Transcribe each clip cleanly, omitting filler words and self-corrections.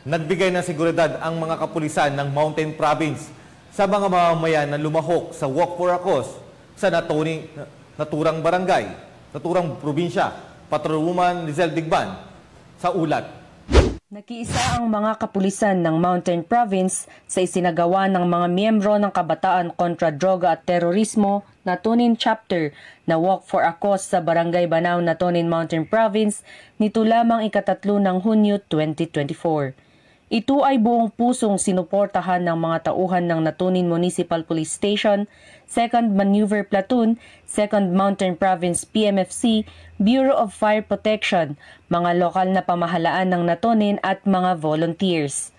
Nagbigay ng seguridad ang mga kapulisan ng Mountain Province sa mga mamamayan na lumahok sa Walk for a Cause sa naturang barangay, naturang probinsya. Patrolwoman Lizelle Digban sa ulat. Nakiisa ang mga kapulisan ng Mountain Province sa isinagawa ng mga miyembro ng Kabataan kontra Droga at Terorismo Natonin Chapter na Walk for a Cause sa Barangay Banaw, Natonin Mountain Province nito lamang ika-3 ng Hunyo 2024. Ito ay buong pusong sinuportahan ng mga tauhan ng Natonin Municipal Police Station, 2nd Maneuver Platoon, 2nd Mountain Province PMFC, Bureau of Fire Protection, mga lokal na pamahalaan ng Natonin at mga volunteers.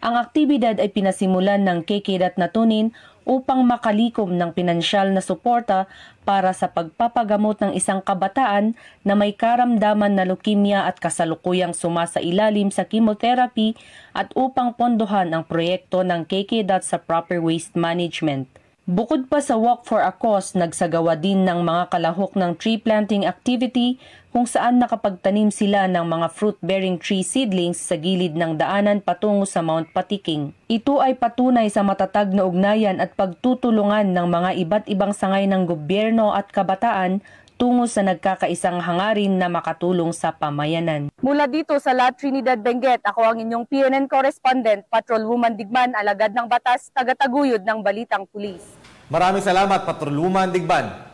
Ang aktibidad ay pinasimulan ng KK Natonin upang makalikom ng pinansyal na suporta para sa pagpapagamot ng isang kabataan na may karamdaman na leukemia at kasalukuyang sumasailalim sa chemotherapy at upang pondohan ang proyekto ng KK sa proper waste management. Bukod pa sa Walk for a Cause, nagsagawa din ng mga kalahok ng tree planting activity kung saan nakapagtanim sila ng mga fruit-bearing tree seedlings sa gilid ng daanan patungo sa Mount Patiking. Ito ay patunay sa matatag na ugnayan at pagtutulungan ng mga iba't ibang sangay ng gobyerno at kabataan tungo sa nagkakaisang hangarin na makatulong sa pamayanan. Mula dito sa La Trinidad, Benguet, ako ang inyong PNN correspondent, Patrolwoman Digban, alagad ng batas, tagataguyod ng Balitang Pulis. Maraming salamat, Patrolwoman Digban.